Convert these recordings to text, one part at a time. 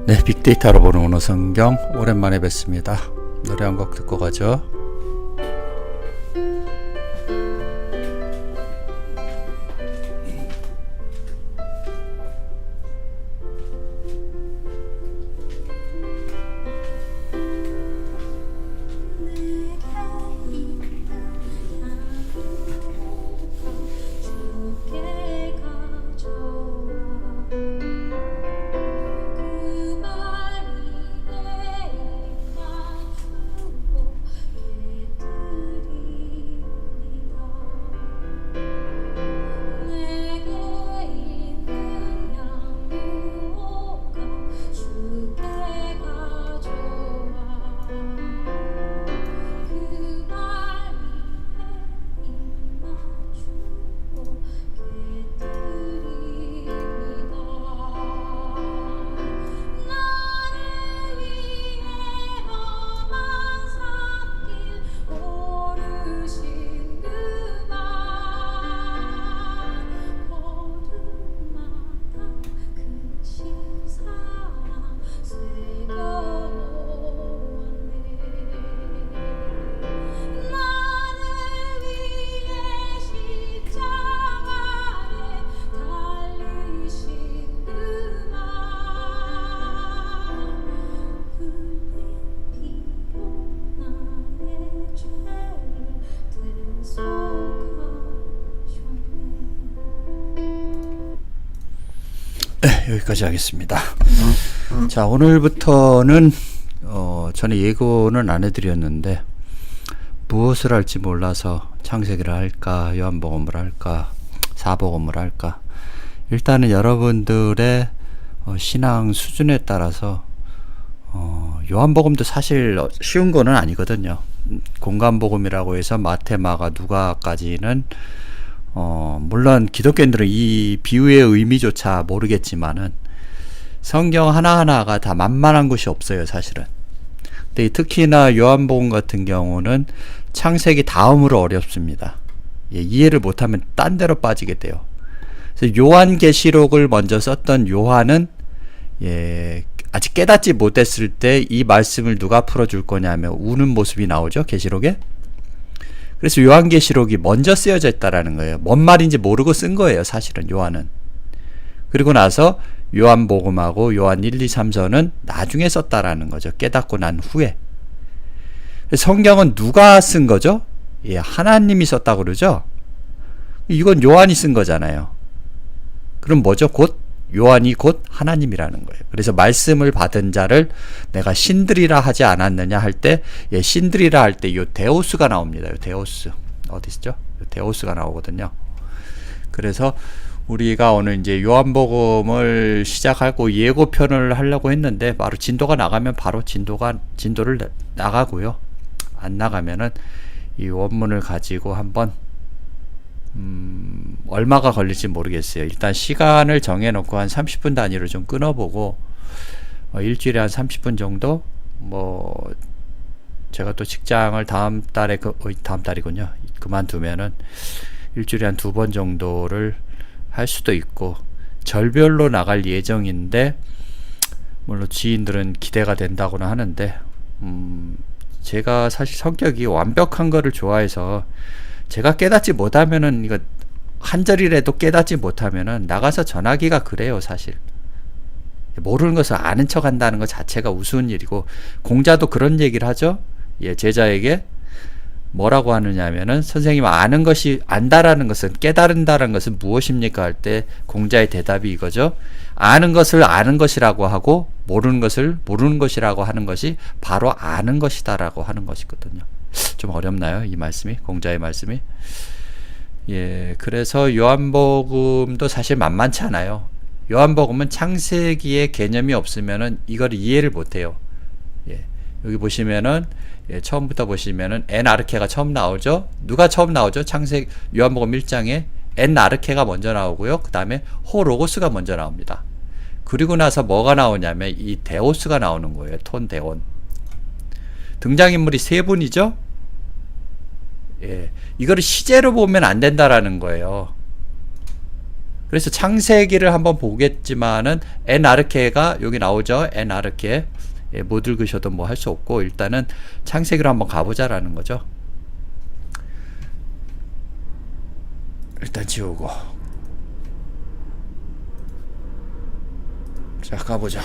네, 빅데이터로 보는 오늘 성경 오랜만에 뵙습니다. 노래 한 곡 듣고 가죠. 네, 여기까지 하겠습니다. 자, 오늘부터는 전에 예고는 안 해드렸는데 무엇을 할지 몰라서 창세기를 할까, 요한복음을 할까, 사복음을 할까. 일단은 여러분들의 신앙 수준에 따라서 요한복음도 사실 쉬운 거는 아니거든요. 공간복음이라고 해서 마태, 마가, 누가까지는 물론 기독교인들은 이 비유의 의미조차 모르겠지만은 성경 하나하나가 다 만만한 것이 없어요, 사실은. 근데 특히나 요한복음 같은 경우는 창세기 다음으로 어렵습니다. 이해를 못하면 딴 데로 빠지게 돼요. 그래서 요한계시록을 먼저 썼던 요한은 아직 깨닫지 못했을 때 이 말씀을 누가 풀어줄 거냐면 우는 모습이 나오죠, 계시록에. 그래서 요한계시록이 먼저 쓰여져 있다라는 거예요. 뭔 말인지 모르고 쓴 거예요, 사실은 요한은. 그리고 나서 요한복음하고 요한 1, 2, 3서는 나중에 썼다라는 거죠. 깨닫고 난 후에. 성경은 누가 쓴 거죠? 하나님이 썼다고 그러죠? 이건 요한이 쓴 거잖아요. 그럼 뭐죠? 요한이 곧 하나님이라는 거예요. 그래서 말씀을 받은 자를 내가 신들이라 하지 않았느냐 할 때, 신들이라 할 때 요 데오스가 나옵니다. 요 데오스. 어디 있죠? 요 데오스가 나오거든요. 그래서 우리가 오늘 이제 요한복음을 시작하고 예고편을 하려고 했는데, 바로 진도가 나가면 바로 진도를 나가고요. 안 나가면은 이 원문을 가지고 한번 얼마가 걸릴지 모르겠어요. 일단 시간을 정해놓고 한 30분 단위로 좀 끊어보고 일주일에 한 30분 정도 제가 또 직장을 다음 달이군요. 그만두면은 일주일에 한 2번 정도를 할 수도 있고 절별로 나갈 예정인데 물론 지인들은 기대가 된다고는 하는데 제가 사실 성격이 완벽한 거를 좋아해서 제가 깨닫지 못하면은 이거 한 절이라도 깨닫지 못하면은 나가서 전하기가 그래요, 사실. 모르는 것을 아는 척 한다는 것 자체가 우스운 일이고, 공자도 그런 얘기를 하죠. 제자에게 뭐라고 하느냐 하면은 선생님 안다라는 것은, 깨달은다라는 것은 무엇입니까? 할 때 공자의 대답이 이거죠. 아는 것을 아는 것이라고 하고 모르는 것을 모르는 것이라고 하는 것이 바로 아는 것이다라고 하는 것이거든요. 좀 어렵나요? 이 말씀이? 공자의 말씀이? 그래서 요한복음도 사실 만만치 않아요. 요한복음은 창세기의 개념이 없으면은 이걸 이해를 못해요. 여기 보시면은 처음부터 보시면은 엔아르케가 처음 나오죠. 누가 처음 나오죠? 요한복음 1장에 엔아르케가 먼저 나오고요. 그 다음에 호로고스가 먼저 나옵니다. 그리고 나서 뭐가 나오냐면 이 데오스가 나오는 거예요. 톤데온. 등장인물이 3분이죠. 이거를 시제로 보면 안 된다라는 거예요. 그래서 창세기를 한번 보겠지만은 엔아르케가 여기 나오죠. 엔아르케. 예, 못 읽으셔도 뭐 할 수 없고 일단은 창세기로 한번 가보자라는 거죠. 일단 지우고 자 가보자.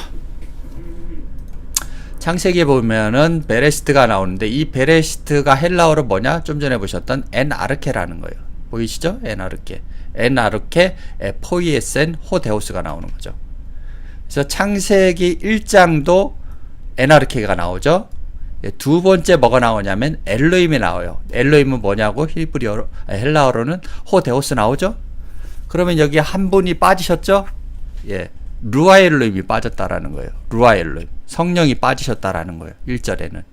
창세기에 보면은 베레시트가 나오는데 이 베레시트가 헬라어로 뭐냐? 좀 전에 보셨던 엔아르케라는 거예요. 보이시죠? 엔아르케. 엔아르케 포이에센 호데오스가 나오는 거죠. 그래서 창세기 1장도 엔아르케가 나오죠. 두 번째 뭐가 나오냐면 엘로힘이 나와요. 엘로힘은 뭐냐고 히브리어로 헬라어로는 호데오스 나오죠. 그러면 여기 한 분이 빠지셨죠? 예. 루아 엘로힘이 빠졌다라는 거예요. 루아 엘로힘. 성령이 빠지셨다라는 거예요. 1절에는.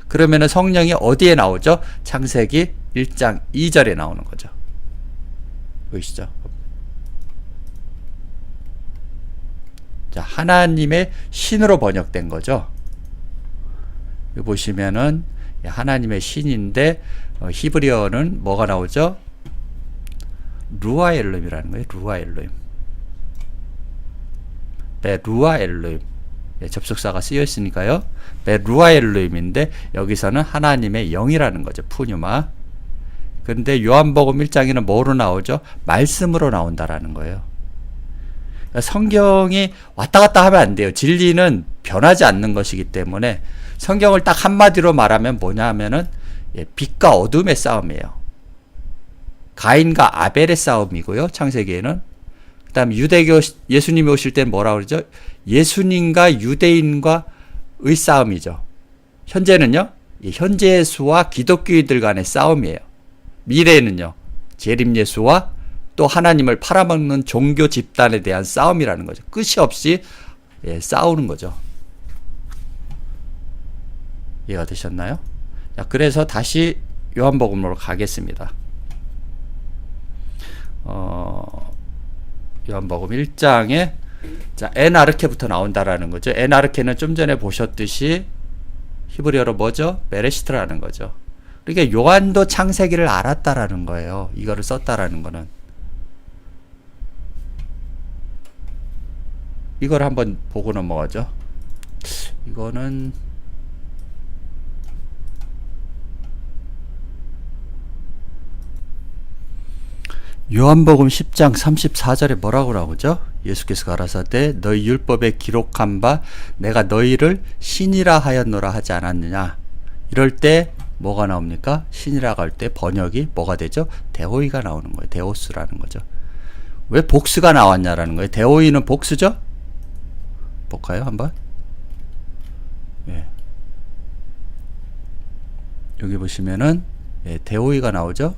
그러면은 성령이 어디에 나오죠? 창세기 1장 2절에 나오는 거죠. 보이시죠? 자, 하나님의 신으로 번역된 거죠. 여기 보시면은 하나님의 신인데 히브리어는 뭐가 나오죠? 루아 엘로힘이라는 거예요. 루아 엘로힘. 베루아 엘로힘. 예, 접속사가 쓰여 있으니까요. 베루아 엘로힘인데 여기서는 하나님의 영이라는 거죠. 푸뉴마. 그런데 요한복음 1장에는 뭐로 나오죠? 말씀으로 나온다라는 거예요. 그러니까 성경이 왔다 갔다 하면 안 돼요. 진리는 변하지 않는 것이기 때문에 성경을 딱 한마디로 말하면 뭐냐 하면은 예, 빛과 어둠의 싸움이에요. 가인과 아벨의 싸움이고요. 창세기에는. 그 다음 유대교 예수님이 오실 때는 뭐라고 그러죠? 예수님과 유대인과의 싸움이죠. 현재는요. 현재 예수와 기독교인들 간의 싸움이에요. 미래에는요. 재림 예수와 또 하나님을 팔아먹는 종교 집단에 대한 싸움이라는 거죠. 끝이 없이 예, 싸우는 거죠. 이해가 되셨나요? 자, 그래서 다시 요한복음으로 가겠습니다. 요한복음 1장에 자, 엔아르케부터 나온다라는 거죠. 엔아르케는 좀 전에 보셨듯이 히브리어로 뭐죠? 베레시트라는 거죠. 그러니까 요한도 창세기를 알았다라는 거예요. 이거를 썼다라는 거는. 이걸 한번 보고 넘어가죠. 이거는 요한복음 10장 34절에 뭐라고 나오죠? 예수께서 가라사대 너희 율법에 기록한 바 내가 너희를 신이라 하였노라 하지 않았느냐. 이럴 때 뭐가 나옵니까? 신이라고 할 때 번역이 뭐가 되죠? 데오이가 나오는 거예요. 데오스라는 거죠. 왜 복스가 나왔냐라는 거예요. 데오이는 복스죠? 볼까요? 한번. 예. 여기 보시면은 예, 데오이가 나오죠?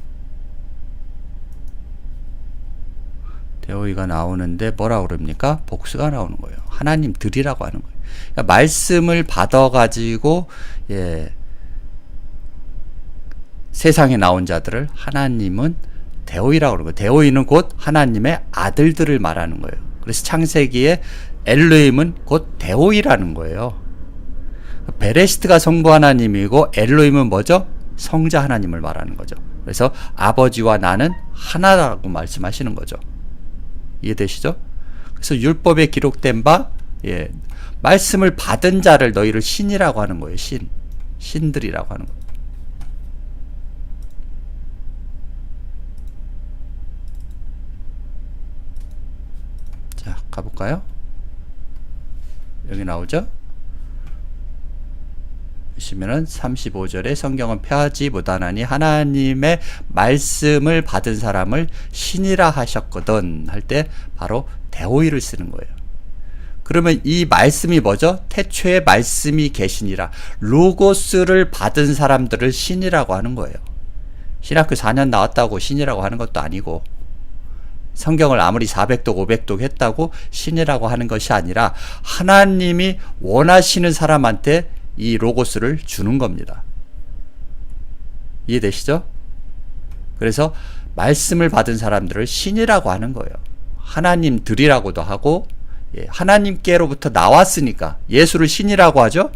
데오이가 나오는데 뭐라고 그럽니까? 복수가 나오는 거예요. 하나님들이라고 하는 거예요. 그러니까 말씀을 받아가지고 예, 세상에 나온 자들을 하나님은 데오이라고 그러는 거예요. 데오이는 곧 하나님의 아들들을 말하는 거예요. 그래서 창세기에 엘로힘은 곧 데오이라는 거예요. 베레시트가 성부 하나님이고 엘로힘은 뭐죠? 성자 하나님을 말하는 거죠. 그래서 아버지와 나는 하나라고 말씀하시는 거죠. 이해되시죠? 그래서 율법에 기록된 바 예, 말씀을 받은 자를 너희를 신이라고 하는 거예요. 신들이라고 하는 거예요. 자, 가볼까요? 여기 나오죠? 보시면은 35절에 성경은 폐하지 못하나니 하나님의 말씀을 받은 사람을 신이라 하셨거든 할 때 바로 데오이를 쓰는 거예요. 그러면 이 말씀이 뭐죠? 태초에 말씀이 계시니라. 로고스를 받은 사람들을 신이라고 하는 거예요. 신학교 4년 나왔다고 신이라고 하는 것도 아니고 성경을 아무리 400독 500독 했다고 신이라고 하는 것이 아니라 하나님이 원하시는 사람한테 이 로고스를 주는 겁니다. 이해되시죠? 그래서 말씀을 받은 사람들을 신이라고 하는 거예요. 하나님들이라고도 하고 예, 하나님께로부터 나왔으니까 예수를 신이라고 하죠?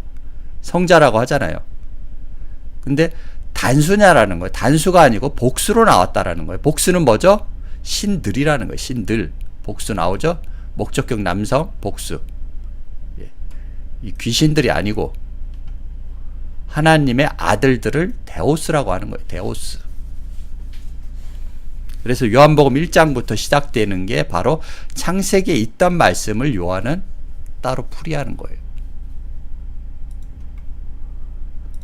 성자라고 하잖아요. 근데 단수냐라는 거예요. 단수가 아니고 복수로 나왔다라는 거예요. 복수는 뭐죠? 신들이라는 거예요. 신들. 복수 나오죠? 목적격 남성 복수. 예. 이 귀신들이 아니고 하나님의 아들들을 데오스라고 하는 거예요. 데오스. 그래서 요한복음 1장부터 시작되는 게 바로 창세기에 있던 말씀을 요한은 따로 풀이하는 거예요.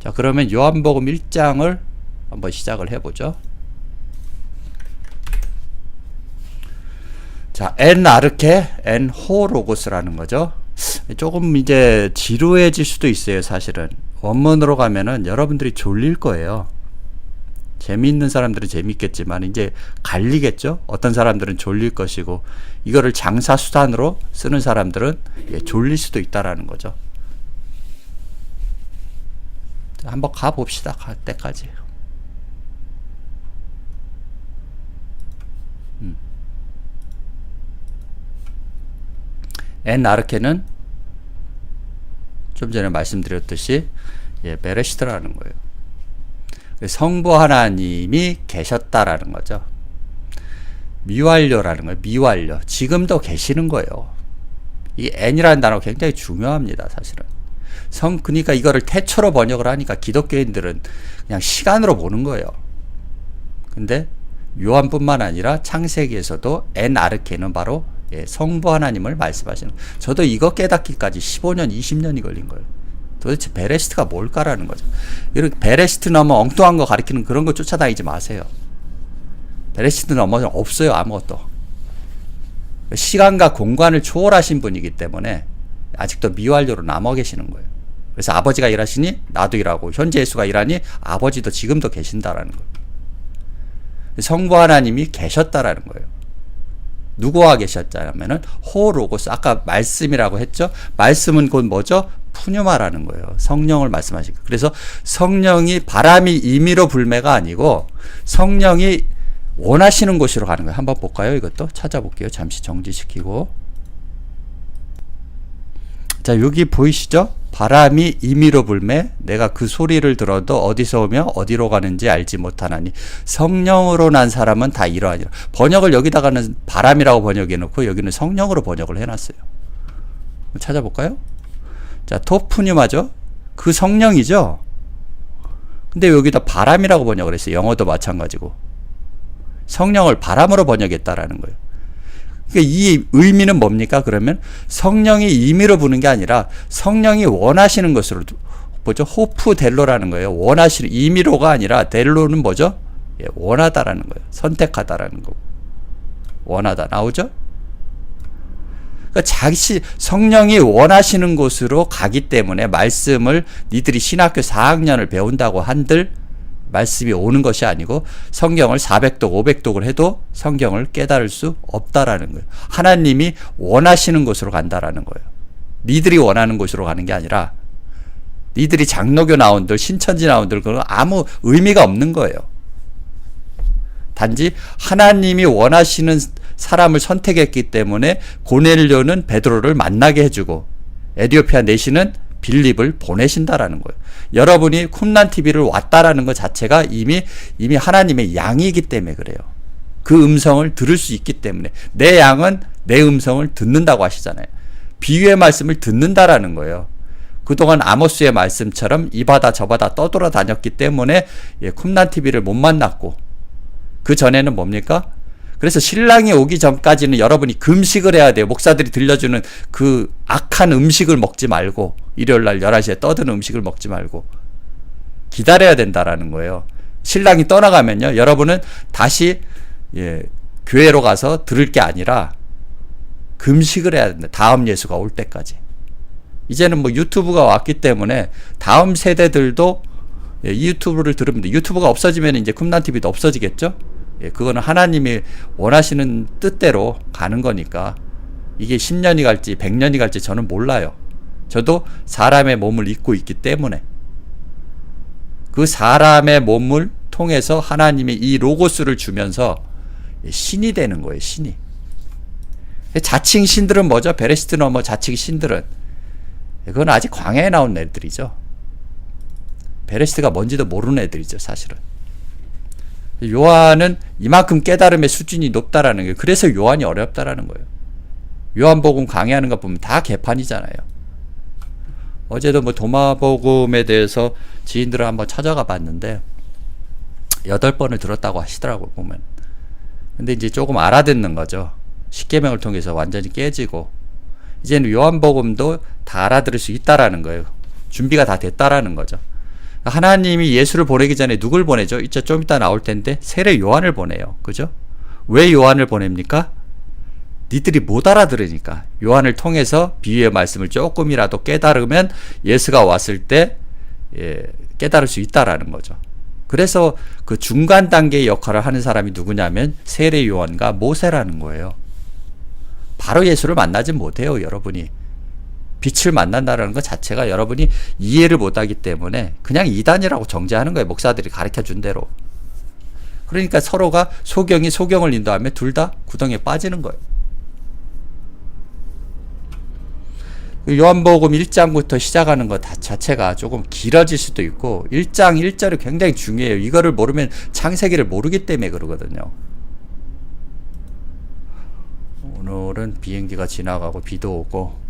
자, 그러면 요한복음 1장을 한번 시작을 해보죠. 자, 엔 아르케, 엔 호로고스라는 거죠. 조금 이제 지루해질 수도 있어요, 사실은. 원문으로 가면은 여러분들이 졸릴 거예요. 재미있는 사람들은 재밌겠지만 이제 갈리겠죠. 어떤 사람들은 졸릴 것이고 이거를 장사수단으로 쓰는 사람들은 졸릴 수도 있다라는 거죠. 한번 가봅시다. 갈 때까지. 엔 아르케는 좀 전에 말씀드렸듯이 베레시트라는 거예요. 성부 하나님이 계셨다라는 거죠. 미완료라는 거예요. 미완료. 지금도 계시는 거예요. 이 N이라는 단어가 굉장히 중요합니다. 사실은. 그러니까 이거를 태초로 번역을 하니까 기독교인들은 그냥 시간으로 보는 거예요. 근데 요한뿐만 아니라 창세기에서도 N 아르케는 바로 성부 하나님을 말씀하시는 거예요. 저도 이거 깨닫기까지 15년, 20년이 걸린 거예요. 도대체 베레시트가 뭘까라는 거죠. 이렇게 베레시트 넘어 엉뚱한 거 가리키는 그런 거 쫓아다니지 마세요. 베레시트 넘어는 없어요. 아무것도. 시간과 공간을 초월하신 분이기 때문에 아직도 미완료로 남아 계시는 거예요. 그래서 아버지가 일하시니 나도 일하고 현재 예수가 일하니 아버지도 지금도 계신다라는 거예요. 성부 하나님이 계셨다라는 거예요. 누구와 계셨냐면은 호로고스, 아까 말씀이라고 했죠. 말씀은 곧 뭐죠? 푸뉴마라는 거예요. 성령을 말씀하시고. 그래서 성령이 바람이 임의로 불매가 아니고 성령이 원하시는 곳으로 가는 거예요. 한번 볼까요? 이것도 찾아볼게요. 잠시 정지시키고. 자, 여기 보이시죠? 바람이 임의로 불매, 내가 그 소리를 들어도 어디서 오며 어디로 가는지 알지 못하나니 성령으로 난 사람은 다 이러하니라. 번역을 여기다가는 바람이라고 번역해 놓고 여기는 성령으로 번역을 해놨어요. 찾아볼까요? 자, 토푸뉴마죠? 그 성령이죠? 근데 여기다 바람이라고 번역을 했어요. 영어도 마찬가지고. 성령을 바람으로 번역했다라는 거예요. 그러니까 이 의미는 뭡니까? 그러면 성령이 임의로 부는 게 아니라 성령이 원하시는 것으로 뭐죠? 호프 델로라는 거예요. 원하시는, 임의로가 아니라 델로는 뭐죠? 원하다라는 거예요. 선택하다라는 거고. 원하다 나오죠? 그러니까 성령이 원하시는 곳으로 가기 때문에 말씀을 니들이 신학교 4학년을 배운다고 한들 말씀이 오는 것이 아니고 성경을 400독, 500독을 해도 성경을 깨달을 수 없다라는 거예요. 하나님이 원하시는 곳으로 간다라는 거예요. 니들이 원하는 곳으로 가는 게 아니라 니들이 장로교 나온들, 신천지 나온들 그건 아무 의미가 없는 거예요. 단지 하나님이 원하시는 사람을 선택했기 때문에 고넬료는 베드로를 만나게 해주고 에디오피아 내시는 빌립을 보내신다라는 거예요. 여러분이 쿰란TV를 왔다라는 것 자체가 이미 하나님의 양이기 때문에 그래요. 그 음성을 들을 수 있기 때문에. 내 양은 내 음성을 듣는다고 하시잖아요. 비유의 말씀을 듣는다라는 거예요. 그동안 아모스의 말씀처럼 이 바다 저 바다 떠돌아다녔기 때문에 쿰란TV를 못 만났고, 그 전에는 뭡니까? 그래서 신랑이 오기 전까지는 여러분이 금식을 해야 돼요. 목사들이 들려주는 그 악한 음식을 먹지 말고, 일요일날 11시에 떠드는 음식을 먹지 말고 기다려야 된다라는 거예요. 신랑이 떠나가면요, 여러분은 다시 교회로 가서 들을 게 아니라 금식을 해야 된다. 다음 예수가 올 때까지. 이제는 뭐 유튜브가 왔기 때문에 다음 세대들도 이 유튜브를 들으면 돼. 유튜브가 없어지면 이제 쿰란TV도 없어지겠죠? 그거는 하나님이 원하시는 뜻대로 가는 거니까. 이게 10년이 갈지 100년이 갈지 저는 몰라요. 저도 사람의 몸을 입고 있기 때문에 그 사람의 몸을 통해서 하나님이 이 로고스를 주면서 신이 되는 거예요. 신이. 자칭 신들은 뭐죠? 베레시트 넘어 자칭 신들은 그건 아직 광야에 나온 애들이죠. 베레시트가 뭔지도 모르는 애들이죠. 사실은. 요한은 이만큼 깨달음의 수준이 높다라는 거예요. 그래서 요한이 어렵다라는 거예요. 요한복음 강의하는 거 보면 다 개판이잖아요. 어제도 뭐 도마복음에 대해서 지인들을 한번 찾아가 봤는데 8번을 들었다고 하시더라고요, 보면. 근데 이제 조금 알아듣는 거죠. 십계명을 통해서 완전히 깨지고 이제는 요한복음도 다 알아들을 수 있다라는 거예요. 준비가 다 됐다라는 거죠. 하나님이 예수를 보내기 전에 누굴 보내죠? 이제 좀 이따 나올 텐데 세례 요한을 보내요. 그죠? 왜 요한을 보냅니까? 니들이 못 알아들으니까. 요한을 통해서 비유의 말씀을 조금이라도 깨달으면 예수가 왔을 때 깨달을 수 있다라는 거죠. 그래서 그 중간 단계의 역할을 하는 사람이 누구냐면 세례 요한과 모세라는 거예요. 바로 예수를 만나지 못해요, 여러분이. 빛을 만난다는 것 자체가 여러분이 이해를 못하기 때문에 그냥 이단이라고 정죄하는 거예요. 목사들이 가르쳐준 대로. 그러니까 서로가 소경이 소경을 인도하면 둘 다 구덩이에 빠지는 거예요. 요한복음 1장부터 시작하는 것 자체가 조금 길어질 수도 있고 1장 1절이 굉장히 중요해요. 이거를 모르면 창세기를 모르기 때문에 그러거든요. 오늘은 비행기가 지나가고 비도 오고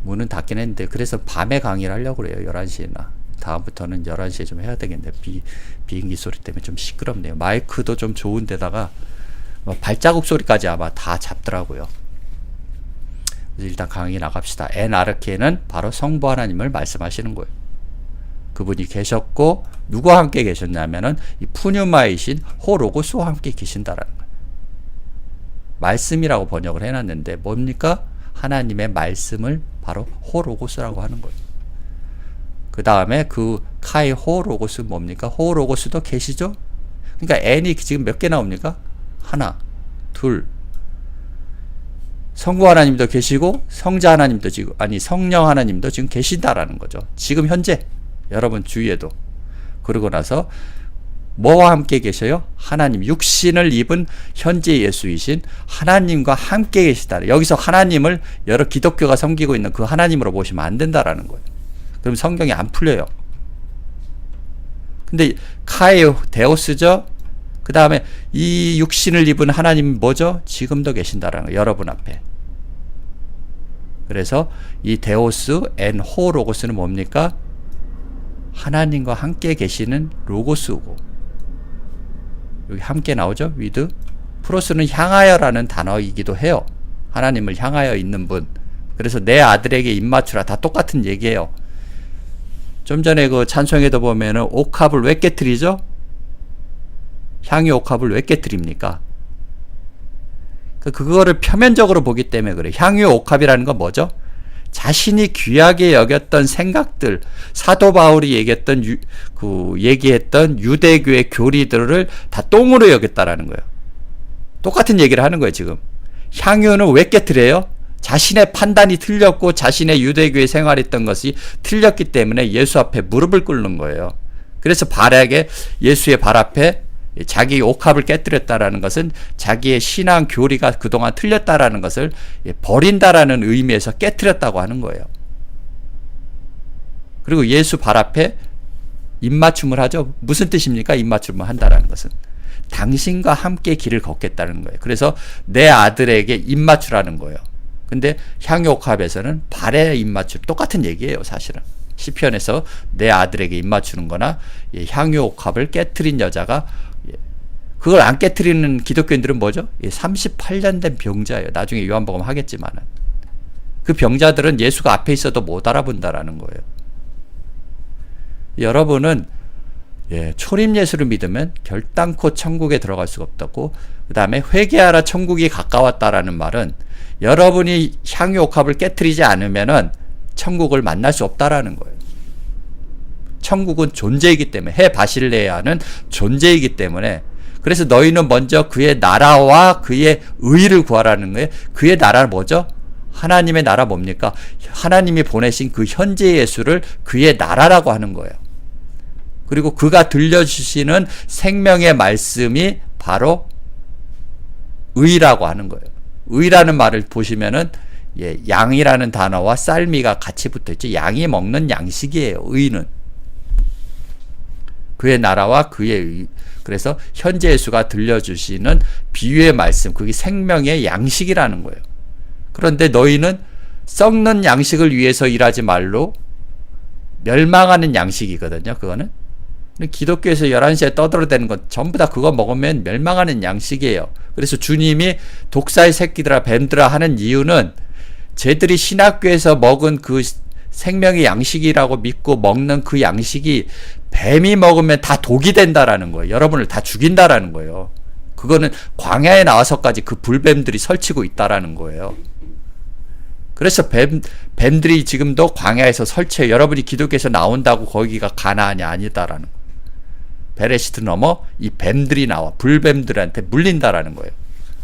문은 닫긴 했는데 그래서 밤에 강의를 하려고 그래요. 11시나. 다음부터는 11시에 좀 해야 되겠는데 비행기 소리 때문에 좀 시끄럽네요. 마이크도 좀 좋은 데다가 발자국 소리까지 아마 다 잡더라고요. 일단 강의 나갑시다. 엔아르케는 바로 성부 하나님을 말씀하시는 거예요. 그분이 계셨고 누구와 함께 계셨냐면은 이 푸뉴마이신 호로고스와 함께 계신다라는 거예요. 말씀이라고 번역을 해놨는데 뭡니까? 하나님의 말씀을 바로 호로고스라고 하는 거예요. 그 다음에 그 카이 호로고스 뭡니까? 호로고스도 계시죠? 그러니까 n이 지금 몇 개 나옵니까? 하나, 둘. 성부 하나님도 계시고 성자 하나님도 지금 성령 하나님도 지금 계신다라는 거죠. 지금 현재 여러분 주위에도. 그러고 나서 뭐와 함께 계셔요? 하나님 육신을 입은 현재 예수이신 하나님과 함께 계시다. 여기서 하나님을 여러 기독교가 섬기고 있는 그 하나님으로 보시면 안 된다라는 거예요. 그럼 성경이 안 풀려요. 근데 카에오 데오스죠. 그 다음에 이 육신을 입은 하나님 뭐죠? 지금도 계신다라는 거예요. 여러분 앞에. 그래서 이 데오스 엔 호로고스는 뭡니까? 하나님과 함께 계시는 로고스고 여기 함께 나오죠? with 프로스는 향하여라는 단어이기도 해요. 하나님을 향하여 있는 분. 그래서 내 아들에게 입맞추라. 다 똑같은 얘기예요. 좀 전에 그 찬송에도 보면은 옥합을 왜 깨트리죠? 향유 옥합을 왜 깨트립니까? 그거를 표면적으로 보기 때문에 그래요. 향유 옥합이라는 건 뭐죠? 자신이 귀하게 여겼던 생각들, 사도 바울이 얘기했던 유대교의 교리들을 다 똥으로 여겼다라는 거예요. 똑같은 얘기를 하는 거예요, 지금. 향유는 왜 깨트려요? 자신의 판단이 틀렸고 자신의 유대교의 생활했던 것이 틀렸기 때문에 예수 앞에 무릎을 꿇는 거예요. 그래서 예수의 발 앞에 자기 옥합을 깨뜨렸다라는 것은 자기의 신앙 교리가 그동안 틀렸다라는 것을 버린다라는 의미에서 깨뜨렸다고 하는 거예요. 그리고 예수 발 앞에 입맞춤을 하죠. 무슨 뜻입니까? 입맞춤을 한다라는 것은 당신과 함께 길을 걷겠다는 거예요. 그래서 내 아들에게 입맞추라는 거예요. 근데 향유옥합에서는 발에 입맞추 똑같은 얘기예요, 사실은. 시편에서 내 아들에게 입맞추는 거나 향유옥합을 깨트린 여자가 그걸 안 깨트리는 기독교인들은 뭐죠? 38년 된 병자예요. 나중에 요한복음 하겠지만은. 그 병자들은 예수가 앞에 있어도 못 알아본다라는 거예요. 여러분은 초림 예수를 믿으면 결단코 천국에 들어갈 수가 없다고. 그 다음에 회개하라 천국이 가까웠다라는 말은 여러분이 향유옥합을 깨트리지 않으면은 천국을 만날 수 없다라는 거예요. 천국은 존재이기 때문에 해 바실레아는 존재이기 때문에 그래서 너희는 먼저 그의 나라와 그의 의를 구하라는 거예요. 그의 나라는 뭐죠? 하나님의 나라 뭡니까? 하나님이 보내신 그 현재 예수를 그의 나라라고 하는 거예요. 그리고 그가 들려주시는 생명의 말씀이 바로 의라고 하는 거예요. 의라는 말을 보시면은 양이라는 단어와 쌀미가 같이 붙어있죠. 양이 먹는 양식이에요. 의는. 그의 나라와 그의 의. 그래서 현재 예수가 들려주시는 비유의 말씀, 그게 생명의 양식이라는 거예요. 그런데 너희는 썩는 양식을 위해서 일하지 말로 멸망하는 양식이거든요. 그거는. 기독교에서 11시에 떠들어대는 건 전부 다 그거 먹으면 멸망하는 양식이에요. 그래서 주님이 독사의 새끼들아 뱀들아 하는 이유는 쟤들이 신학교에서 먹은 그 생명의 양식이라고 믿고 먹는 그 양식이 뱀이 먹으면 다 독이 된다라는 거예요. 여러분을 다 죽인다라는 거예요. 그거는 광야에 나와서까지 그 불뱀들이 설치고 있다라는 거예요. 그래서 뱀들이 지금도 광야에서 설치해. 여러분이 기독교에서 나온다고 거기가 가나안이 아니다라는 거예요. 베레시트 넘어 이 뱀들이 나와 불뱀들한테 물린다라는 거예요.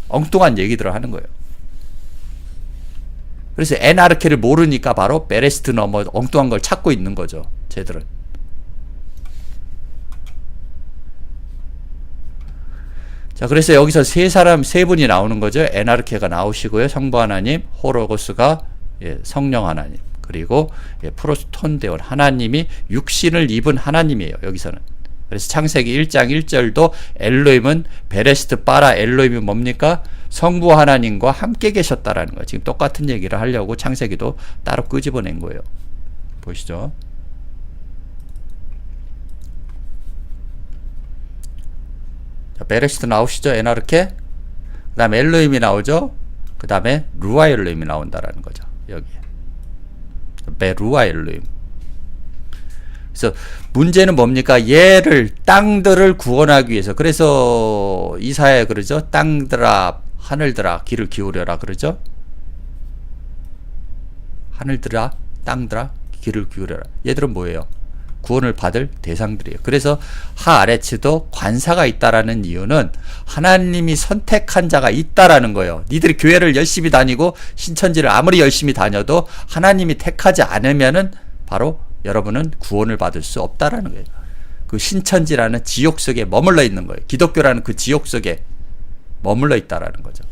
엉뚱한 얘기들을 하는 거예요. 그래서 에나르케를 모르니까 바로 베레시트 넘어 엉뚱한 걸 찾고 있는 거죠. 쟤들은. 자, 그래서 여기서 세 분이 나오는 거죠. 에나르케가 나오시고요. 성부 하나님, 호로고스가 성령 하나님, 그리고 프로스톤데온 하나님이 육신을 입은 하나님이에요. 여기서는. 그래서 창세기 1장 1절도 엘로힘은 베레시트 바라 엘로힘이 뭡니까? 성부 하나님과 함께 계셨다라는 거예요. 지금 똑같은 얘기를 하려고 창세기도 따로 끄집어낸 거예요. 보시죠. 자, 베레시트 나오시죠? 에나르케. 그 다음에 엘로힘이 나오죠? 그 다음에 루아 엘로힘이 나온다라는 거죠. 여기. 베루아 엘로힘. 그래서 문제는 뭡니까? 얘를 땅들을 구원하기 위해서. 그래서 이사야에 그러죠. 땅들아 하늘들아 귀를 기울여라 그러죠. 하늘들아 땅들아 귀를 기울여라. 얘들은 뭐예요? 구원을 받을 대상들이에요. 그래서 하아레츠도 관사가 있다라는 이유는 하나님이 선택한 자가 있다라는 거예요. 니들이 교회를 열심히 다니고 신천지를 아무리 열심히 다녀도 하나님이 택하지 않으면은 바로 여러분은 구원을 받을 수 없다라는 거예요. 그 신천지라는 지옥 속에 머물러 있는 거예요. 기독교라는 그 지옥 속에 머물러 있다라는 거죠.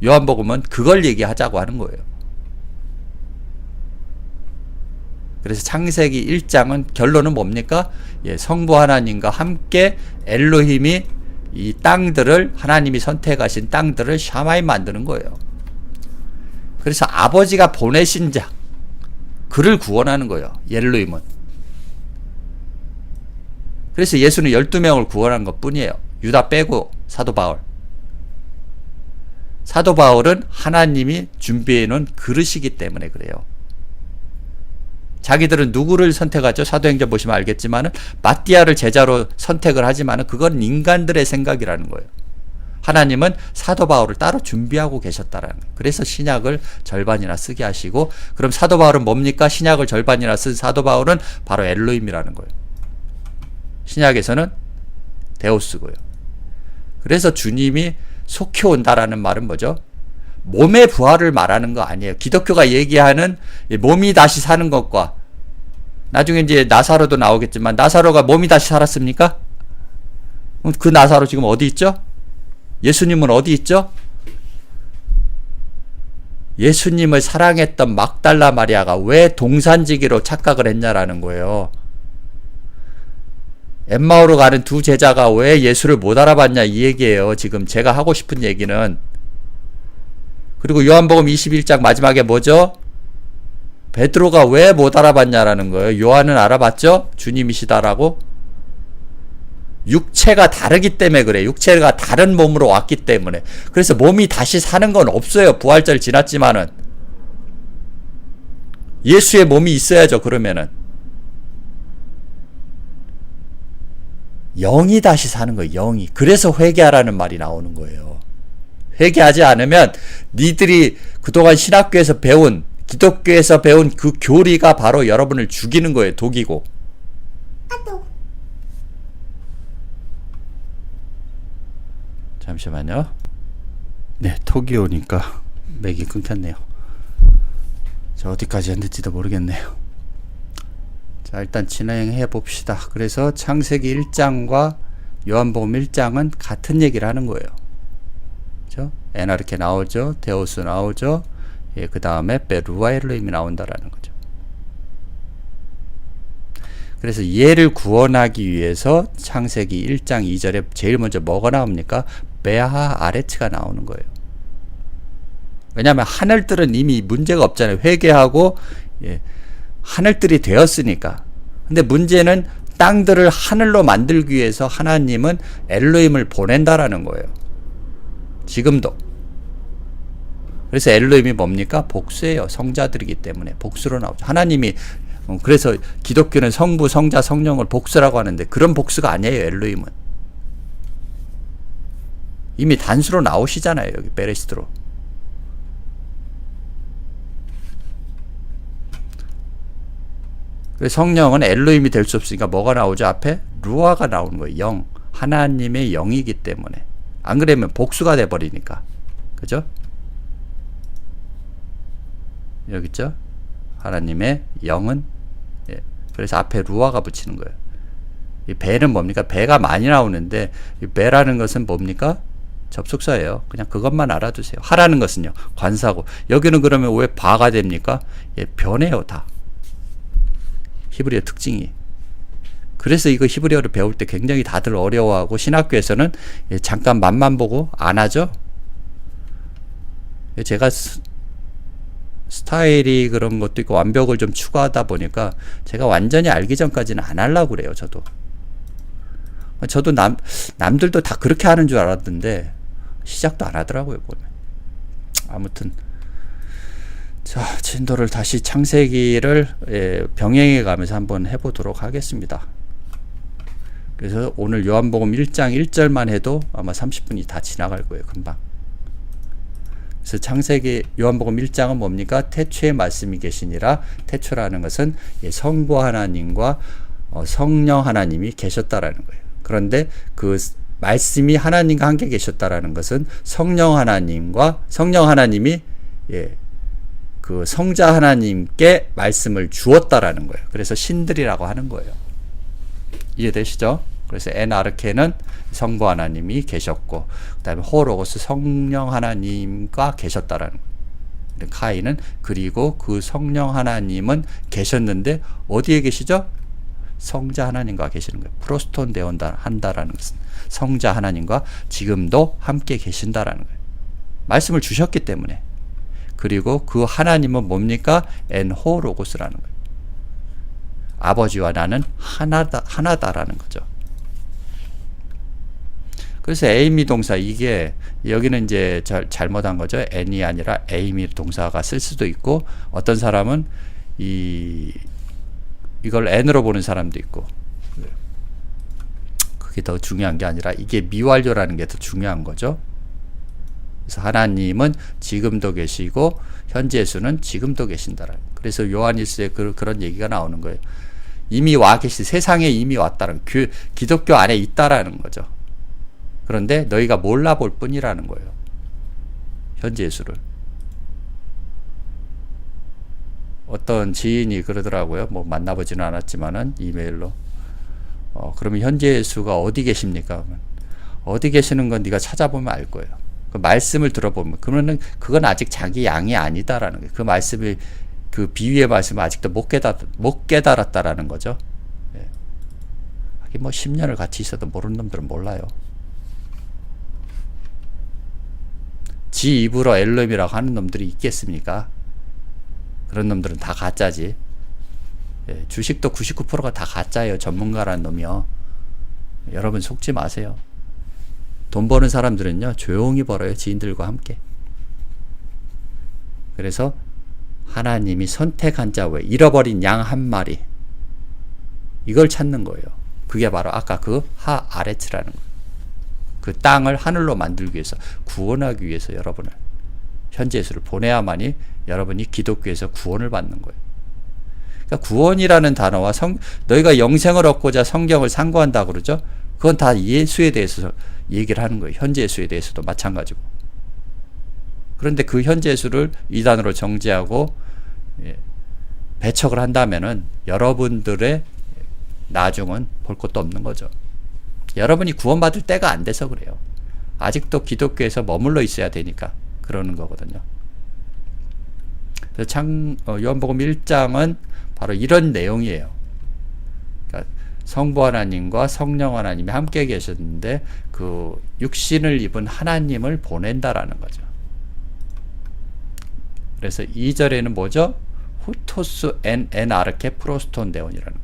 요한복음은 그걸 얘기하자고 하는 거예요. 그래서 창세기 1장은 결론은 뭡니까? 성부 하나님과 함께 엘로힘이 이 땅들을 하나님이 선택하신 땅들을 샤마임 만드는 거예요. 그래서 아버지가 보내신 자 그를 구원하는 거예요. 엘로힘은. 그래서 예수는 12명을 구원한 것 뿐이에요. 유다 빼고 사도 바울. 사도 바울은 하나님이 준비해 놓은 그릇이기 때문에 그래요. 자기들은 누구를 선택하죠? 사도행전 보시면 알겠지만은 마띠아를 제자로 선택을 하지만은 그건 인간들의 생각이라는 거예요. 하나님은 사도 바울을 따로 준비하고 계셨다라는 거예요. 그래서 신약을 절반이나 쓰게 하시고, 그럼 사도 바울은 뭡니까? 신약을 절반이나 쓴 사도 바울은 바로 엘로힘이라는 거예요. 신약에서는 데우스고요. 그래서 주님이 속히 온다라는 말은 뭐죠? 몸의 부활을 말하는 거 아니에요. 기독교가 얘기하는 몸이 다시 사는 것과, 나중에 이제 나사로도 나오겠지만 나사로가 몸이 다시 살았습니까? 그 나사로 지금 어디 있죠? 예수님은 어디 있죠? 예수님을 사랑했던 막달라 마리아가 왜 동산지기로 착각을 했냐라는 거예요. 엠마오로 가는 두 제자가 왜 예수를 못 알아봤냐 이 얘기예요. 지금 제가 하고 싶은 얘기는. 그리고 요한복음 21장 마지막에 뭐죠? 베드로가 왜 못 알아봤냐라는 거예요. 요한은 알아봤죠? 주님이시다라고. 육체가 다르기 때문에 그래. 육체가 다른 몸으로 왔기 때문에. 그래서 몸이 다시 사는 건 없어요. 부활절 지났지만은. 예수의 몸이 있어야죠. 그러면은. 영이 다시 사는 거예요. 영이. 그래서 회개하라는 말이 나오는 거예요. 회개하지 않으면 니들이 그동안 신학교에서 배운, 기독교에서 배운 그 교리가 바로 여러분을 죽이는 거예요. 독이고. 잠시만요. 네, 톡이 오니까 맥이 끊겼네요. 자, 어디까지 했는지도 모르겠네요. 자, 일단 진행해 봅시다. 그래서 창세기 1장과 요한복음 1장은 같은 얘기를 하는 거예요. 그렇죠? 에나르케 나오죠. 데우스 나오죠. 예, 그 다음에 베루아 엘로힘이 나온다라는 거죠. 그래서 얘를 구원하기 위해서 창세기 1장 2절에 제일 먼저 뭐가 나옵니까? 베하 아레츠가 나오는 거예요. 왜냐하면 하늘들은 이미 문제가 없잖아요. 회개하고 하늘들이 되었으니까. 근데 문제는 땅들을 하늘로 만들기 위해서 하나님은 엘로힘을 보낸다라는 거예요. 지금도. 그래서 엘로힘이 뭡니까? 복수예요. 성자들이기 때문에 복수로 나오죠. 하나님이 그래서 기독교는 성부, 성자, 성령을 복수라고 하는데 그런 복수가 아니에요. 엘로힘은. 이미 단수로 나오시잖아요. 여기 베레시트로. 성령은 엘로힘이 될 수 없으니까 뭐가 나오죠? 앞에 루아가 나오는 거예요. 영. 하나님의 영이기 때문에. 안 그러면 복수가 돼버리니까. 그죠? 여기 있죠? 하나님의 영은. 그래서 앞에 루아가 붙이는 거예요. 이 배는 뭡니까? 배가 많이 나오는데 이 배라는 것은 뭡니까? 접속사예요. 그냥 그것만 알아두세요. 하라는 것은요. 관사고. 여기는 그러면 왜 바가 됩니까? 변해요. 다. 히브리어 특징이. 그래서 이거 히브리어를 배울 때 굉장히 다들 어려워하고 신학교에서는 잠깐 맛만 보고 안 하죠. 제가 스타일이 그런 것도 있고 완벽을 좀 추구하다 보니까 제가 완전히 알기 전까지는 안 하려고 그래요. 저도 남들도 다 그렇게 하는 줄 알았는데 시작도 안 하더라고요. 보면. 아무튼 자, 진도를 다시 창세기를 병행해 가면서 한번 해보도록 하겠습니다. 그래서 오늘 요한복음 1장 1절만 해도 아마 30분이 다 지나갈 거예요. 금방. 그래서 창세기 요한복음 1장은 뭡니까? 태초에 말씀이 계시니라. 태초라는 것은 성부 하나님과 성령 하나님이 계셨다라는 거예요. 그런데 그 말씀이 하나님과 함께 계셨다라는 것은 성령 하나님이 그 성자 하나님께 말씀을 주었다라는 거예요. 그래서 신들이라고 하는 거예요. 이해되시죠? 그래서 엔아르케는 성부 하나님이 계셨고, 그 다음에 호로고스 성령 하나님과 계셨다라는 거예요. 카인은 그리고 그 성령 하나님은 계셨는데 어디에 계시죠? 성자 하나님과 계시는 거예요. 프로스톤 되온다 한다라는 것은 성자 하나님과 지금도 함께 계신다라는 거예요. 말씀을 주셨기 때문에. 그리고 그 하나님은 뭡니까? 엔호로고스라는 거예요. 아버지와 나는 하나다라는 거죠. 그래서 에이미 동사, 이게 여기는 이제 잘못한 거죠. 엔이 아니라 에이미 동사가 쓸 수도 있고, 어떤 사람은 이걸 n으로 보는 사람도 있고, 그게 더 중요한 게 아니라 이게 미완료라는 게 더 중요한 거죠. 그래서 하나님은 지금도 계시고 현재 예수는 지금도 계신다라는. 그래서 요한일서에 그런 얘기가 나오는 거예요. 이미 와 계시, 세상에 이미 왔다는, 기독교 안에 있다라는 거죠. 그런데 너희가 몰라볼 뿐이라는 거예요. 현재 예수를. 어떤 지인이 그러더라고요. 뭐 만나보지는 않았지만은 이메일로. 그러면 현재 예수가 어디 계십니까? 어디 계시는 건 네가 찾아보면 알 거예요. 그 말씀을 들어보면, 그러면은 그건 아직 자기 양이 아니다라는 거예요. 그 말씀이, 그 비유의 말씀을 아직도 못 깨달았다라는 거죠. 예. 하긴 뭐 10년을 같이 있어도 모르는 놈들은 몰라요. 지 입으로 엘로힘이라고 하는 놈들이 있겠습니까? 그런 놈들은 다 가짜지. 예. 주식도 99%가 다 가짜예요. 전문가라는 놈이요. 여러분 속지 마세요. 돈 버는 사람들은요, 조용히 벌어요. 지인들과 함께. 그래서 하나님이 선택한 자 외에 잃어버린 양 한 마리, 이걸 찾는 거예요. 그게 바로 아까 그 하아레츠라는 거예요. 그 땅을 하늘로 만들기 위해서, 구원하기 위해서 여러분을, 현재 예수를 보내야만이 여러분이 기독교에서 구원을 받는 거예요. 그러니까 구원이라는 단어와 너희가 영생을 얻고자 성경을 상고한다고 그러죠. 그건 다 예수에 대해서 얘기를 하는 거예요. 현재 예수에 대해서도 마찬가지고. 그런데 그 현재 예수를 이단으로 정죄하고 배척을 한다면은 여러분들의 나중은 볼 것도 없는 거죠. 여러분이 구원받을 때가 안 돼서 그래요. 아직도 기독교에서 머물러 있어야 되니까 그러는 거거든요. 그래서 요한복음 1장은 바로 이런 내용이에요. 그러니까 성부 하나님과 성령 하나님이 함께 계셨는데 그 육신을 입은 하나님을 보낸다라는 거죠. 그래서 2절에는 뭐죠? 후토스 엔 아르케 프로스톤 데온이라는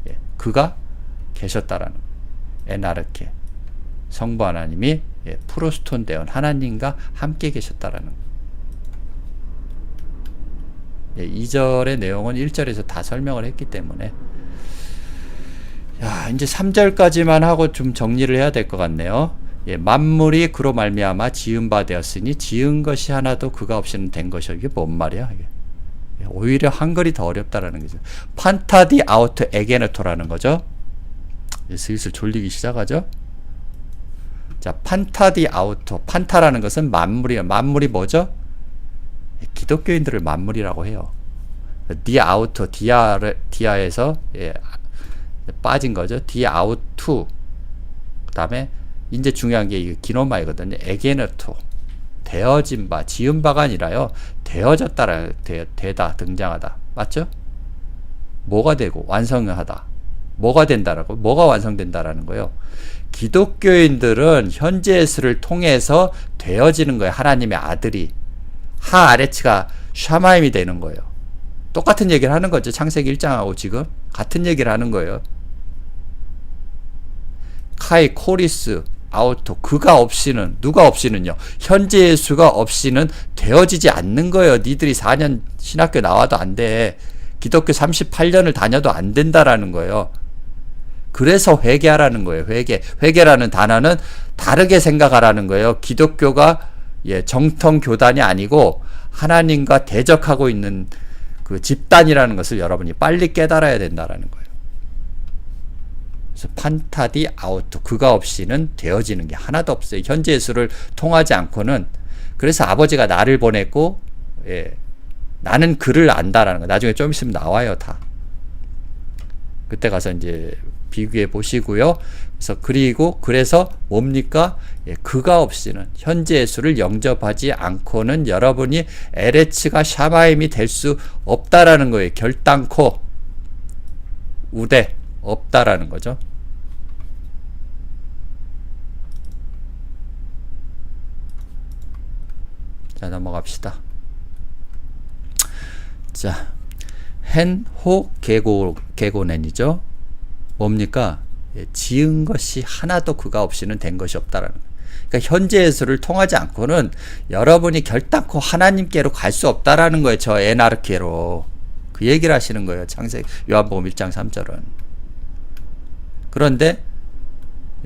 예, 그가 계셨다라는 에나르케 성부 하나님이 예, 프로스톤 데온 하나님과 함께 계셨다라는 예, 2절의 내용은 1절에서 다 설명을 했기 때문에 야, 이제 3절까지만 하고 좀 정리를 해야 될 것 같네요. 예, 만물이 그로 말미암아 지은 바 되었으니 지은 것이 하나도 그가 없이는 된 것이요. 이게 뭔 말이야? 이게. 오히려 한글이 더 어렵다라는 거죠. 판타디 아우트 에게네토라는 거죠. 슬슬 졸리기 시작하죠. 자, 판타디 아우토. 판타라는 것은 만물이에요. 만물이 뭐죠? 기독교인들을 만물이라고 해요. 디 아우토, 디아에서 예, 빠진 거죠. 디 아우투. 그 다음에 이제 중요한 게 이 기노마이거든요. 에게네토. 되어진 바, 지은 바가 아니라요. 되어졌다라, 되다, 등장하다. 맞죠? 뭐가 되고, 완성하다. 뭐가 된다라고? 뭐가 완성된다라는 거예요. 기독교인들은 현재의 수를 통해서 되어지는 거예요. 하나님의 아들이. 하아레츠가 샤마임이 되는 거예요. 똑같은 얘기를 하는 거죠. 창세기 1장하고 지금. 같은 얘기를 하는 거예요. 카이 코리스 아우토 그가 없이는 누가 없이는요. 현재 예수가 없이는 되어지지 않는 거예요. 니들이 4년 신학교 나와도 안 돼. 기독교 38년을 다녀도 안 된다라는 거예요. 그래서 회개하라는 거예요. 회개라는 단어는 다르게 생각하라는 거예요. 기독교가 예, 정통 교단이 아니고 하나님과 대적하고 있는 그 집단이라는 것을 여러분이 빨리 깨달아야 된다라는 거예요. 판타디 아우토 그가 없이는 되어지는 게 하나도 없어요. 현재 예수를 통하지 않고는. 그래서 아버지가 나를 보냈고 예, 나는 그를 안다라는 거. 나중에 좀 있으면 나와요 다. 그때 가서 이제 비교해 보시고요. 그래서 뭡니까? 예, 그가 없이는 현재 예수를 영접하지 않고는 여러분이 에레츠가 샤마임이 될 수 없다라는 거예요. 결단코 우대 없다라는 거죠. 자, 넘어갑시다. 자, 헨호 게고넨이죠. 뭡니까? 예, 지은 것이 하나도 그가 없이는 된 것이 없다라는 거예요. 그러니까 현재 예수를 통하지 않고는 여러분이 결단코 하나님께로 갈 수 없다라는 거예요. 저 에나르케로. 그 얘기를 하시는 거예요. 창세기 요한복음 1장 3절은. 그런데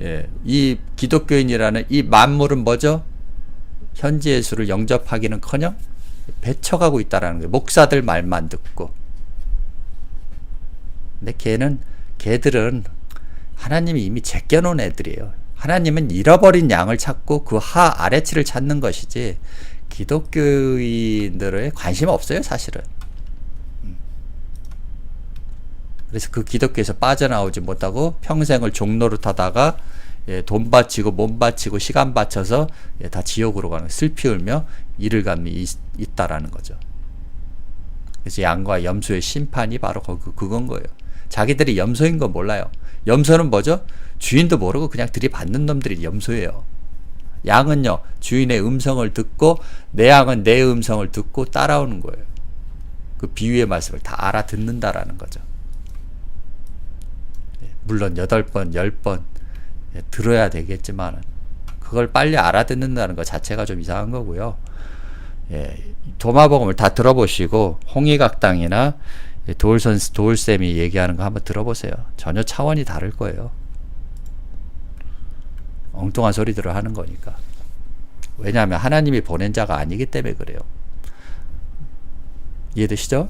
예, 이 기독교인이라는 이 만물은 뭐죠? 현재 예수를 영접하기는커녕 배척하고 있다라는 거예요. 목사들 말만 듣고. 근데 걔들은 하나님이 이미 제껴놓은 애들이에요. 하나님은 잃어버린 양을 찾고 그 아래치를 찾는 것이지 기독교인들의 관심 없어요, 사실은. 그래서 그 기독교에서 빠져나오지 못하고 평생을 종노릇하다가 예, 돈 바치고 몸 바치고 시간 바쳐서 예, 다 지옥으로 가는 슬피 울며 이를 감이 있다라는 거죠. 그래서 양과 염소의 심판이 바로 그건 거예요. 자기들이 염소인 거 몰라요. 염소는 뭐죠? 주인도 모르고 그냥 들이받는 놈들이 염소예요. 양은요, 주인의 음성을 듣고 내 양은 내 음성을 듣고 따라오는 거예요. 그 비유의 말씀을 다 알아듣는다라는 거죠. 물론 8번, 10번 들어야 되겠지만 그걸 빨리 알아듣는다는 것 자체가 좀 이상한 거고요. 예, 도마복음을 다 들어보시고 홍익학당이나 도울쌤이 얘기하는 거 한번 들어보세요. 전혀 차원이 다를 거예요. 엉뚱한 소리들을 하는 거니까. 왜냐하면 하나님이 보낸 자가 아니기 때문에 그래요. 이해되시죠?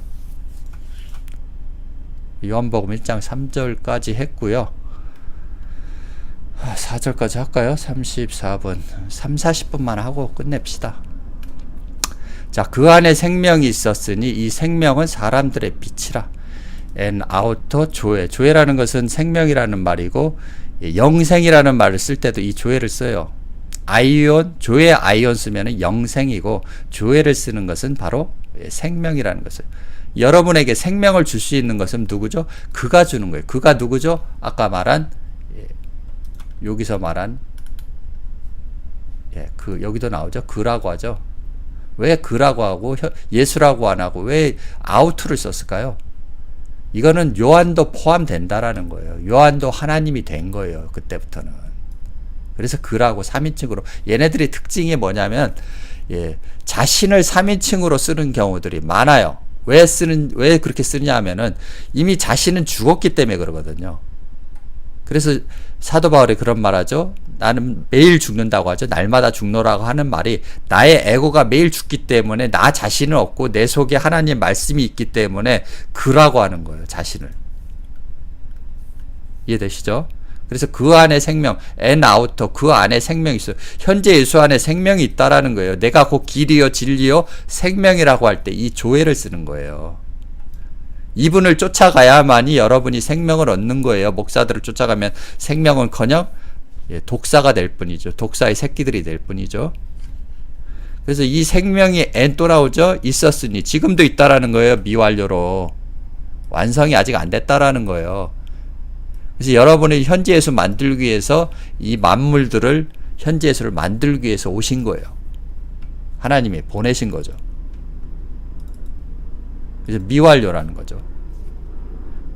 요한복음 1장 3절까지 했고요. 4절까지 할까요? 34분 30-40분만 하고 끝냅시다. 자, 그 안에 생명이 있었으니 이 생명은 사람들의 빛이라. 엔 아우터 조에. 조에라는 것은 생명이라는 말이고 영생이라는 말을 쓸 때도 이 조에를 써요. 아이온, 조에 아이온 쓰면 영생이고 조에를 쓰는 것은 바로 생명이라는 것을. 여러분에게 생명을 줄 수 있는 것은 누구죠? 그가 주는 거예요. 그가 누구죠? 아까 말한 여기서 말한 여기도 나오죠. 그라고 하죠. 왜 그라고 하고 예수라고 안 하고 왜 아우트를 썼을까요? 이거는 요한도 포함된다라는 거예요. 요한도 하나님이 된 거예요. 그때부터는. 그래서 그라고 3인칭으로. 얘네들의 특징이 뭐냐면 자신을 3인칭으로 쓰는 경우들이 많아요. 왜 그렇게 쓰냐 하면은 이미 자신은 죽었기 때문에 그러거든요. 그래서 사도 바울이 그런 말 하죠. 나는 매일 죽는다고 하죠. 날마다 죽노라고 하는 말이 나의 에고가 매일 죽기 때문에 나 자신은 없고 내 속에 하나님 말씀이 있기 때문에 그라고 하는 거예요. 자신을. 이해되시죠? 그래서 그 안에 생명, 엔아우터, 그 안에 생명이 있어요. 현재 예수 안에 생명이 있다라는 거예요. 내가 곧 길이요 진리요 생명이라고 할 때 이 조회를 쓰는 거예요. 이분을 쫓아가야만이 여러분이 생명을 얻는 거예요. 목사들을 쫓아가면 생명은커녕 독사가 될 뿐이죠. 독사의 새끼들이 될 뿐이죠. 그래서 이 생명이 엔 또 나오죠. 있었으니 지금도 있다라는 거예요. 미완료로. 완성이 아직 안 됐다라는 거예요. 그래서 여러분이 현재 예수 만들기 위해서 이 만물들을 현재 예수를 만들기 위해서 오신 거예요. 하나님이 보내신 거죠. 그래서 미완료라는 거죠.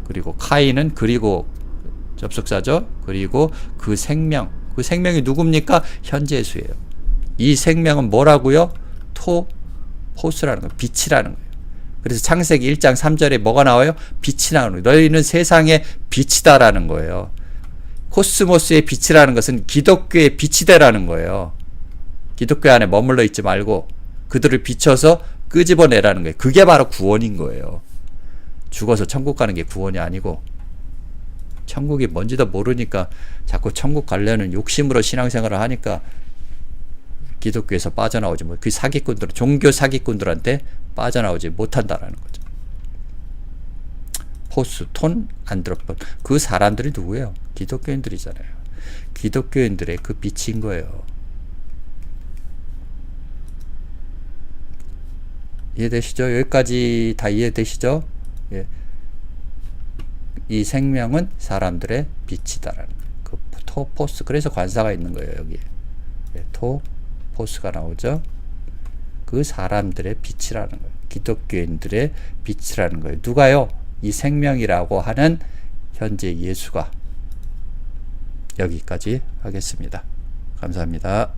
그리고 카인은 그리고 접속사죠. 그리고 그 생명이 누굽니까? 현재 예수예요. 이 생명은 뭐라고요? 포스라는 거예요. 빛이라는 거예요. 그래서 창세기 1장 3절에 뭐가 나와요? 빛이 나오는 거예요. 너희는 세상의 빛이다라는 거예요. 코스모스의 빛이라는 것은 기독교의 빛이 되라는 거예요. 기독교 안에 머물러 있지 말고 그들을 비춰서 끄집어내라는 거예요. 그게 바로 구원인 거예요. 죽어서 천국 가는 게 구원이 아니고 천국이 뭔지도 모르니까 자꾸 천국 가려는 욕심으로 신앙생활을 하니까 기독교에서 빠져나오지 뭐 그 사기꾼들, 종교 사기꾼들한테 빠져나오지 못한다라는 거죠. 포스, 톤, 안드로폰 그 사람들이 누구예요? 기독교인들이잖아요. 기독교인들의 그 빛인 거예요. 이해되시죠? 여기까지 다 이해되시죠? 예. 이 생명은 사람들의 빛이다라는 그 토포스. 그래서 관사가 있는 거예요. 여기에. 예. 토포스가 나오죠. 그 사람들의 빛이라는 거예요. 기독교인들의 빛이라는 거예요. 누가요? 이 생명이라고 하는 현재 예수가. 여기까지 하겠습니다. 감사합니다.